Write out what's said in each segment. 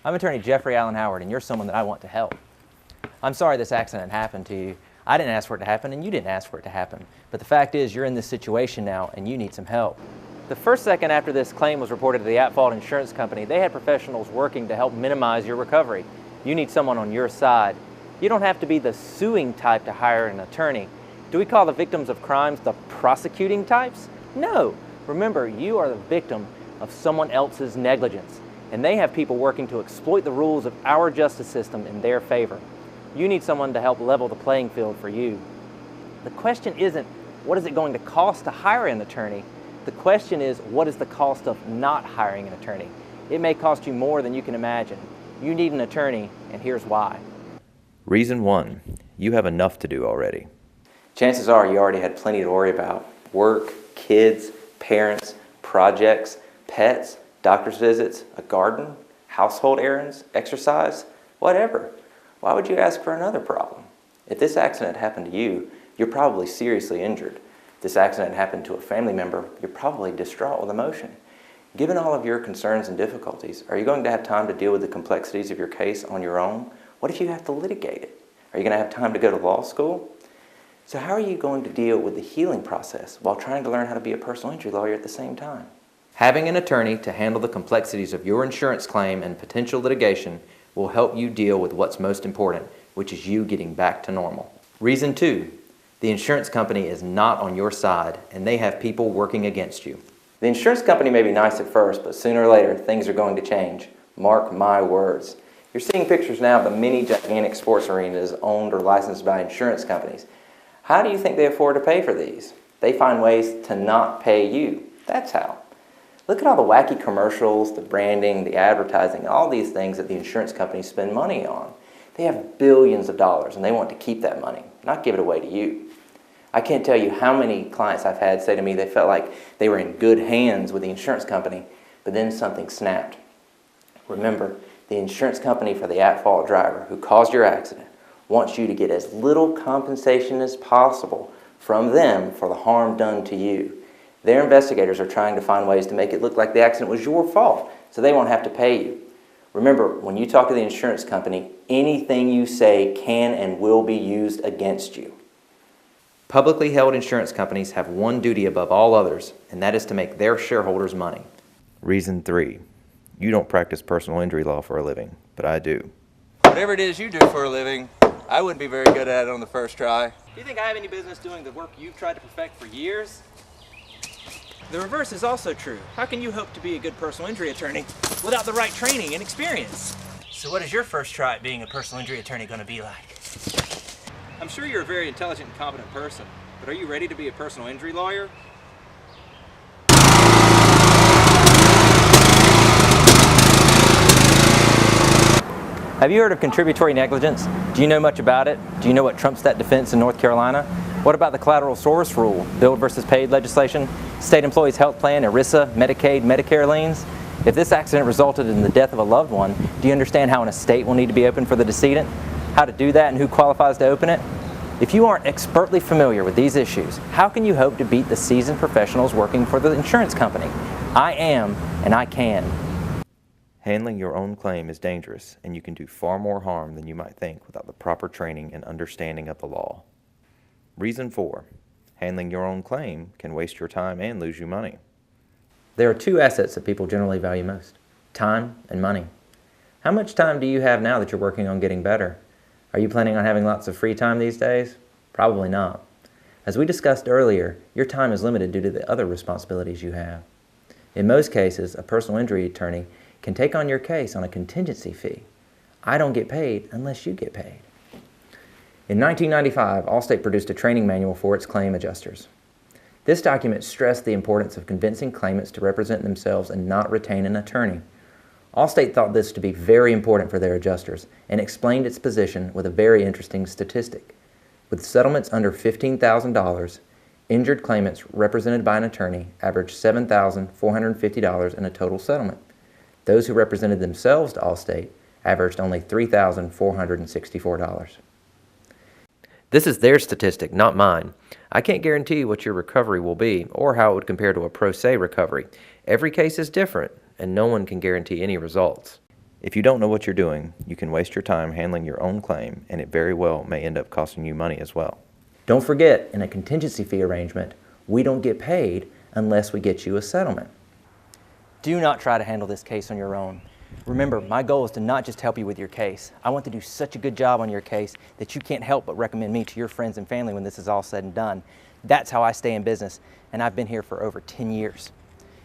I'm attorney Jeffrey Allen Howard, and you're someone that I want to help. I'm sorry this accident happened to you. I didn't ask for it to happen, and you didn't ask for it to happen. But the fact is, you're in this situation now, and you need some help. The first second after this claim was reported to the at-fault insurance company, they had professionals working to help minimize your recovery. You need someone on your side. You don't have to be the suing type to hire an attorney. Do we call the victims of crimes the prosecuting types? No. Remember, you are the victim of someone else's negligence, and they have people working to exploit the rules of our justice system in their favor. You need someone to help level the playing field for you. The question isn't, what is it going to cost to hire an attorney? The question is, what is the cost of not hiring an attorney? It may cost you more than you can imagine. You need an attorney, and here's why. Reason 1, you have enough to do already. Chances are you already had plenty to worry about. Work, kids, parents, projects, pets, doctor's visits, a garden, household errands, exercise, whatever. Why would you ask for another problem? If this accident happened to you, you're probably seriously injured. If this accident happened to a family member, you're probably distraught with emotion. Given all of your concerns and difficulties, are you going to have time to deal with the complexities of your case on your own? What if you have to litigate it? Are you going to have time to go to law school? So how are you going to deal with the healing process while trying to learn how to be a personal injury lawyer at the same time? Having an attorney to handle the complexities of your insurance claim and potential litigation will help you deal with what's most important, which is you getting back to normal. Reason 2, the insurance company is not on your side, and they have people working against you. The insurance company may be nice at first, but sooner or later, things are going to change. Mark my words. You're seeing pictures now of the many gigantic sports arenas owned or licensed by insurance companies. How do you think they afford to pay for these? They find ways to not pay you. That's how. Look at all the wacky commercials, the branding, the advertising, all these things that the insurance companies spend money on. They have billions of dollars, and they want to keep that money, not give it away to you. I can't tell you how many clients I've had say to me they felt like they were in good hands with the insurance company, but then something snapped. Remember, the insurance company for the at-fault driver who caused your accident wants you to get as little compensation as possible from them for the harm done to you. Their investigators are trying to find ways to make it look like the accident was your fault, so they won't have to pay you. Remember, when you talk to the insurance company, anything you say can and will be used against you. Publicly held insurance companies have one duty above all others, and that is to make their shareholders money. Reason 3, you don't practice personal injury law for a living, but I do. Whatever it is you do for a living, I wouldn't be very good at it on the first try. Do you think I have any business doing the work you've tried to perfect for years? The reverse is also true. How can you hope to be a good personal injury attorney without the right training and experience? So what is your first try at being a personal injury attorney going to be like? I'm sure you're a very intelligent and competent person, but are you ready to be a personal injury lawyer? Have you heard of contributory negligence? Do you know much about it? Do you know what trumps that defense in North Carolina? What about the collateral source rule, billed versus paid legislation, state employees' health plan, ERISA, Medicaid, Medicare liens? If this accident resulted in the death of a loved one, do you understand how an estate will need to be opened for the decedent? How to do that and who qualifies to open it? If you aren't expertly familiar with these issues, how can you hope to beat the seasoned professionals working for the insurance company? I am, and I can. Handling your own claim is dangerous, and you can do far more harm than you might think without the proper training and understanding of the law. Reason 4, handling your own claim can waste your time and lose you money. There are two assets that people generally value most: time and money. How much time do you have now that you're working on getting better? Are you planning on having lots of free time these days? Probably not. As we discussed earlier, your time is limited due to the other responsibilities you have. In most cases, a personal injury attorney can take on your case on a contingency fee. I don't get paid unless you get paid. In 1995, Allstate produced a training manual for its claim adjusters. This document stressed the importance of convincing claimants to represent themselves and not retain an attorney. Allstate thought this to be very important for their adjusters and explained its position with a very interesting statistic. With settlements under $15,000, injured claimants represented by an attorney averaged $7,450 in a total settlement. Those who represented themselves to Allstate averaged only $3,464. This is their statistic, not mine. I can't guarantee what your recovery will be or how it would compare to a pro se recovery. Every case is different, and no one can guarantee any results. If you don't know what you're doing, you can waste your time handling your own claim, and it very well may end up costing you money as well. Don't forget, in a contingency fee arrangement, we don't get paid unless we get you a settlement. Do not try to handle this case on your own. Remember, my goal is to not just help you with your case. I want to do such a good job on your case that you can't help but recommend me to your friends and family when this is all said and done. That's how I stay in business, and I've been here for over 10 years.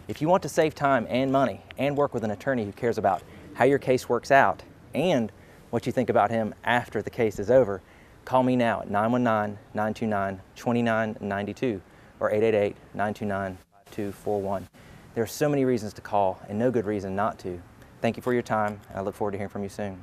If you want to save time and money and work with an attorney who cares about how your case works out and what you think about him after the case is over, call me now at 919-929-2992 or 888-929-5241. There are so many reasons to call and no good reason not to. Thank you for your time, and I look forward to hearing from you soon.